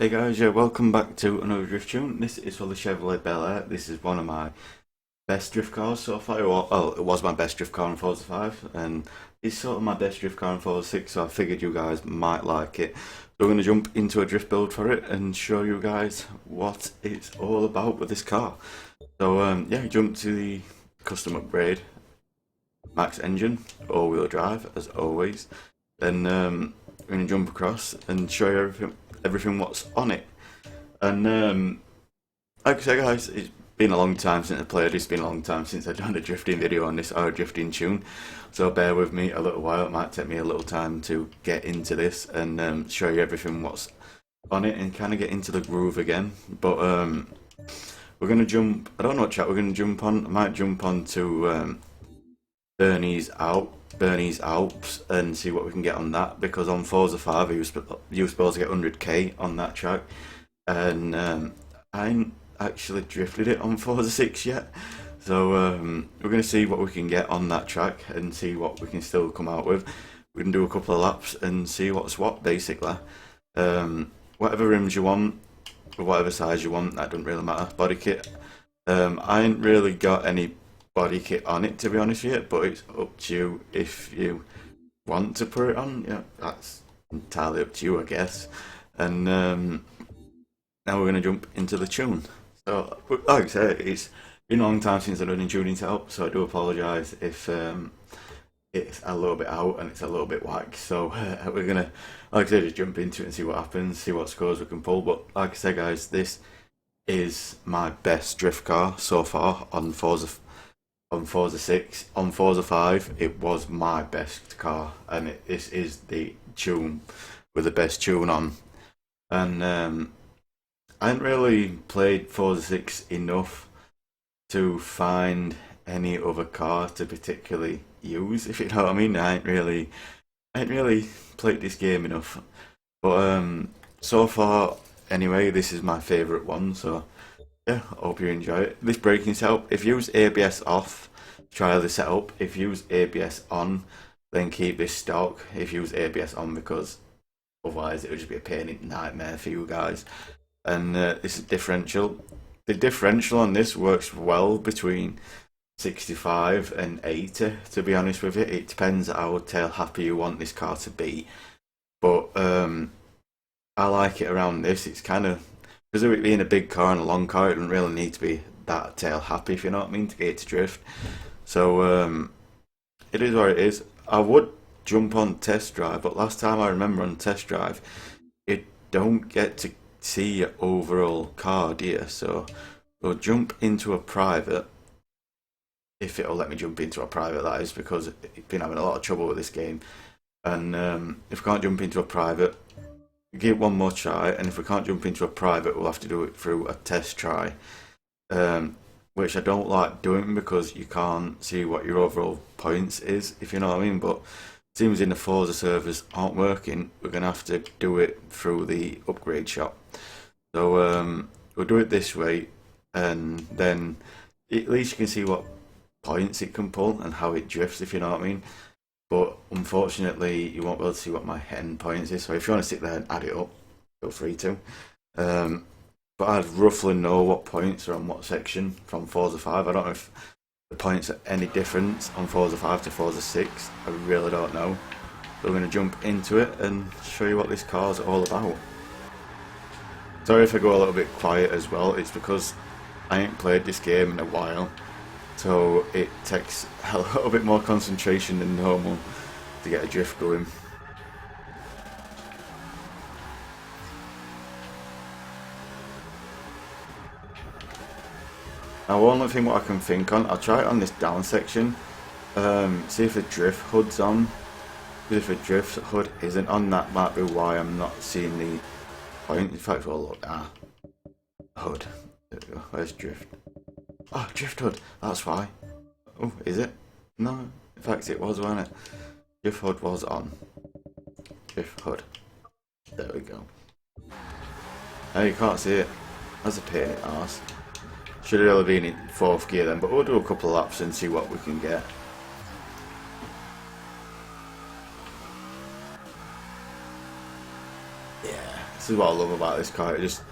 Hey guys, yeah, welcome back to another drift tune. This is for the Chevrolet Bel Air. This is one of my best drift cars so far. Well, it was my best drift car in Forza 5, and it's sort of my best drift car in Forza 6, so I figured you guys might like it. So we're going to jump into a drift build for it and show you guys what it's all about with this car. So yeah, jump to the custom upgrade, max engine, all-wheel drive as always. Then we're going to jump across and show you everything what's on it. And like I said guys, it's been a long time since I played. It's been a long time since I've done a drifting video on this, or a drifting tune, so bear with me a little while. It might take me a little time to get into this and show you everything what's on it and kind of get into the groove again. But we're going to jump, I don't know what track we're going to jump on. I might jump on to Bernese Alps and see what we can get on that, because on Forza 5 you were supposed to get 100k on that track, and I ain't actually drifted it on Forza 6 yet, so we're going to see what we can get on that track and see what we can still come out with. We can do a couple of laps and see what's what basically. Whatever rims you want, or whatever size you want, that doesn't really matter. Body kit, I ain't really got any body kit on it to be honest with you, but it's up to you if you want to put it on. Yeah, that's entirely up to you I guess. And now we're going to jump into the tune. So like I said, it's been a long time since I've done a tuning setup, so I do apologise if it's a little bit out and it's a little bit whack. So we're going to, like I said, just jump into it and see what happens, see what scores we can pull. But like I said guys, this is my best drift car so far on Forza 6. On Forza 5 it was my best car, and this is the tune with the best tune on. And I hadn't really played Forza 6 enough to find any other car to particularly use, if you know what I mean. I ain't really played this game enough, but so far anyway, this is my favourite one. So yeah, I hope you enjoy it. This braking setup, if you use ABS off, try the setup. If you use ABS on, then keep this stock. If you use ABS on, because otherwise it would just be a pain in the nightmare for you guys. And this is differential. The differential on this works well between 65 and 80, to be honest with you. It depends how tail happy you want this car to be, but I like it around this. It's kind of, because of it being a big car and a long car, it doesn't really need to be that tail happy, if you know what I mean, to get it to drift. So it is what it is. I would jump on test drive, but last time I remember on test drive, you don't get to see your overall car, do you? So we'll jump into a private, if it'll let me jump into a private, that is, because I've been having a lot of trouble with this game. And if we can't jump into a private, give it one more try, and if we can't jump into a private, we'll have to do it through a test try, which I don't like doing because you can't see what your overall points is, if you know what I mean. But it seems in the Forza servers aren't working, we're going to have to do it through the upgrade shop. So we'll do it this way, and then at least you can see what points it can pull and how it drifts, if you know what I mean. But unfortunately you won't be able to see what my end points is, so if you want to sit there and add it up, feel free to. But I'd roughly know what points are on what section from Forza 5. I don't know if the points are any different on Forza 5 to Forza 6. I really don't know. So we're going to jump into it and show you what this car's all about. Sorry if I go a little bit quiet as well, it's because I ain't played this game in a while, so it takes a little bit more concentration than normal to get a drift going. Now, one thing what I can think on, I'll try it on this down section, see if the drift hood's on. If the drift hood isn't on, that might be why I'm not seeing the point. In fact, we'll look at hood. There we go. Where's drift? Oh, drift hood. That's why. Oh, is it? No. In fact, it was, wasn't it? Drift hood was on. Drift hood. There we go. Now you can't see it. That's a pain in the arse. Should have really been in fourth gear then, but we'll do a couple of laps and see what we can get. Yeah, This is what I love about this car, it just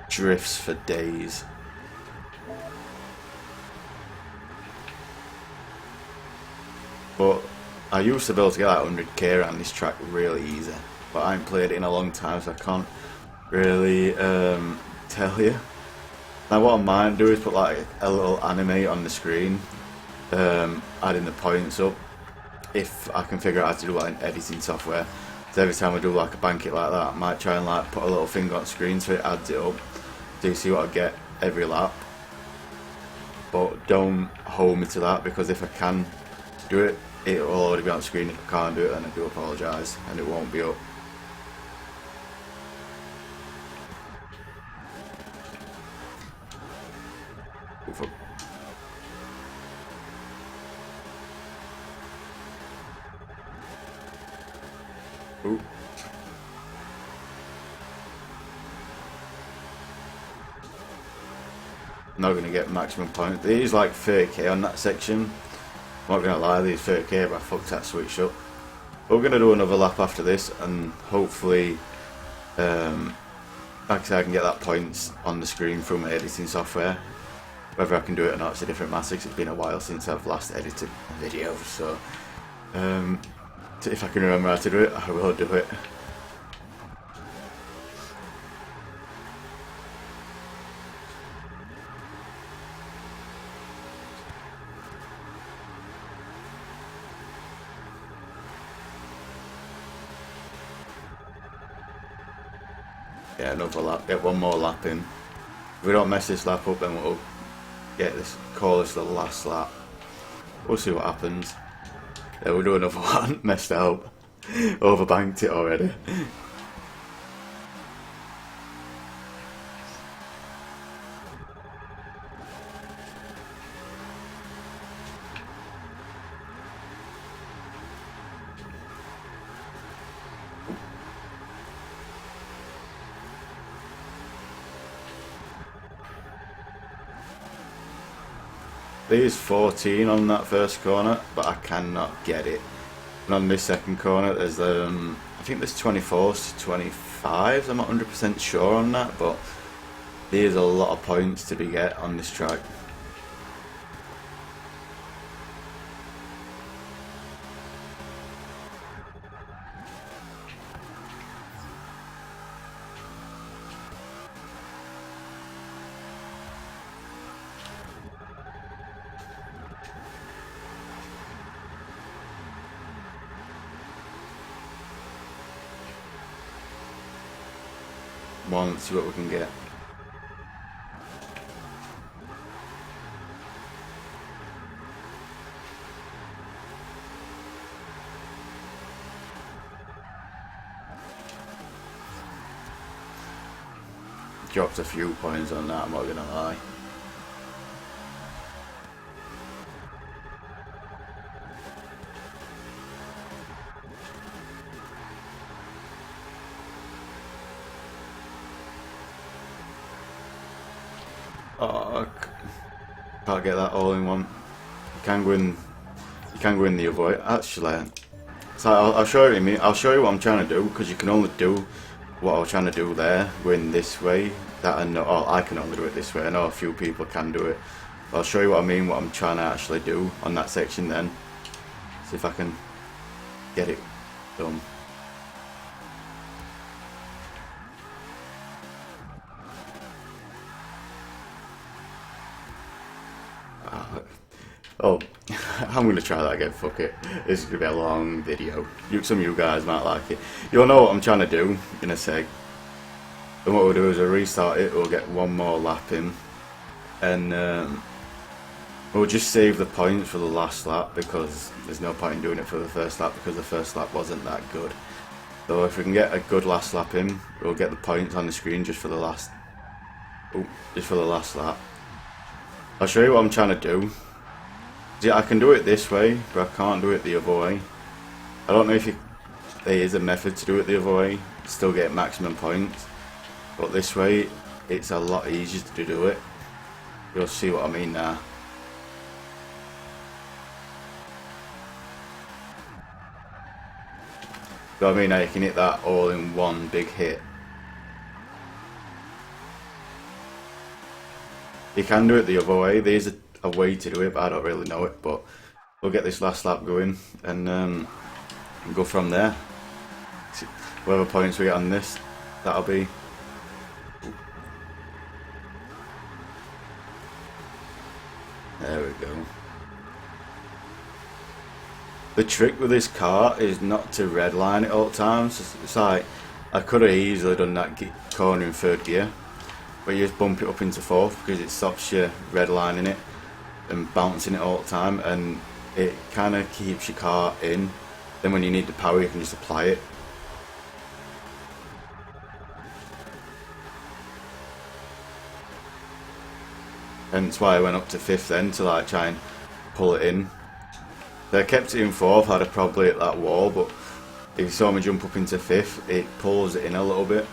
drifts for days. But I used to be able to get that 100k around this track really easy, but I haven't played it in a long time, so I can't really tell you. Now what I might do is put like a little anime on the screen, adding the points up, if I can figure out how to do like editing software. So every time I do like a bank it like that, I might try and like put a little thing on the screen so it adds it up, so you see what I get every lap. But don't hold me to that, because if I can do it, it will already be on the screen. If I can't do it, then I do apologise, and it won't be up. Ooh. Not going to get maximum points. It is like 30k on that section. I'm not going to lie, these 30k, but I fucked that switch up. But we're going to do another lap after this, and hopefully, like I said, I can get that points on the screen through my editing software. Whether I can do it or not, it's a different matter, 'cause it's been a while since I've last edited a video. So, if I can remember how to do it, I will do it. Yeah, another lap, get one more lap in. If we don't mess this lap up, then we'll get this, call this the last lap. We'll see what happens. Yeah, we'll do another one, messed up. Overbanked it already. There's 14 on that first corner, but I cannot get it. And on this second corner, there's I think there's 24s to 25s. I'm not 100% sure on that, but there's a lot of points to be get on this track. Let's see what we can get. Dropped a few points on that, I'm not gonna lie. Oh, can't get that all in one. You can go in the other way. Actually, so I'll show you. I'll show you what I'm trying to do, because you can only do what I was trying to do there, going this way. That I know, I can only do it this way. I know a few people can do it. But I'll show you what I mean. What I'm trying to actually do on that section. Then see if I can get it done. Oh, I'm going to try that again, fuck it. This is going to be a long video. Some of you guys might like it. You'll know what I'm trying to do in a sec. And what we'll do is we'll restart it, we'll get one more lap in. And we'll just save the points for the last lap, because there's no point in doing it for the first lap, because the first lap wasn't that good. So if we can get a good last lap in, we'll get the points on the screen just for the last lap. I'll show you what I'm trying to do. See, I can do it this way, but I can't do it the other way. I don't know if there is a method to do it the other way, still get maximum points. But this way, it's a lot easier to do it. You'll see what I mean now. So I mean, now you can hit that all in one big hit. You can do it the other way. There's a way to do it, but I don't really know it. But we'll get this last lap going and go from there. Whatever points we get on this, that'll be. There we go. The trick with this car is not to redline it all the time. So it's like, I could have easily done that corner in third gear, but you just bump it up into fourth because it stops you redlining it and bouncing it all the time, and it kind of keeps your car in. Then when you need the power, you can just apply it. Hence why I went up to fifth then, to like try and pull it in. If I kept it in fourth, I'd have probably hit that wall, but if you saw me jump up into fifth, it pulls it in a little bit.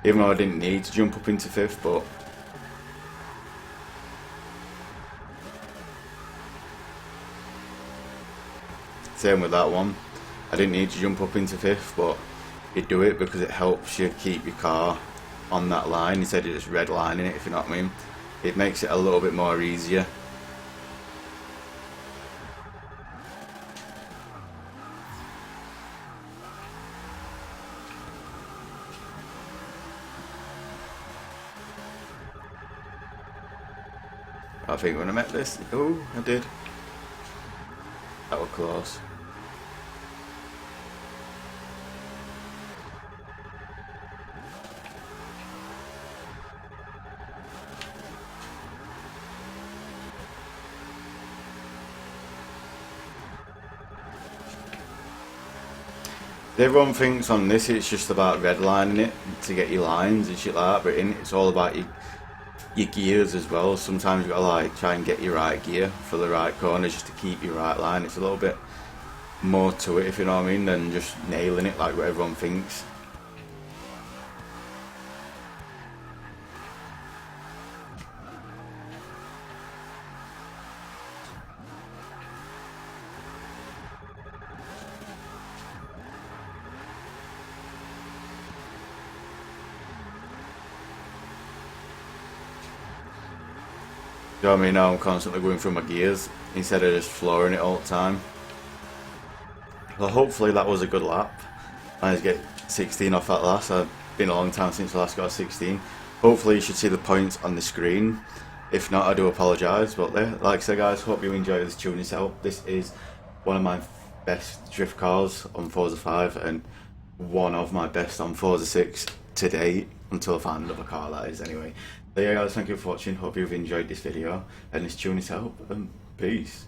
Even though I didn't need to jump up into fifth, but same with that one. I didn't need to jump up into fifth, but you do it because it helps you keep your car on that line instead of just redlining it, if you know what I mean. It makes it a little bit more easier. I think when I met this, oh, I did. That was close. Everyone thinks on this it's just about redlining it to get your lines and shit like that, but in it's all about your gears as well. Sometimes you gotta like try and get your right gear for the right corner just to keep your right line. It's a little bit more to it, if you know what I mean, than just nailing it like what everyone thinks. You know what I mean? Now I'm constantly going through my gears instead of just flooring it all the time. Well, hopefully that was a good lap. Managed to get 16 off that last. It's been a long time since I last got a 16. Hopefully you should see the points on the screen. If not, I do apologise. But like I said, guys, hope you enjoy this tuning setup. This is one of my best drift cars on Forza 5 and one of my best on Forza 6 to date, until I find another car, that is, anyway. But yeah, guys, thank you for watching. Hope you've enjoyed this video and this tuning setup, and peace.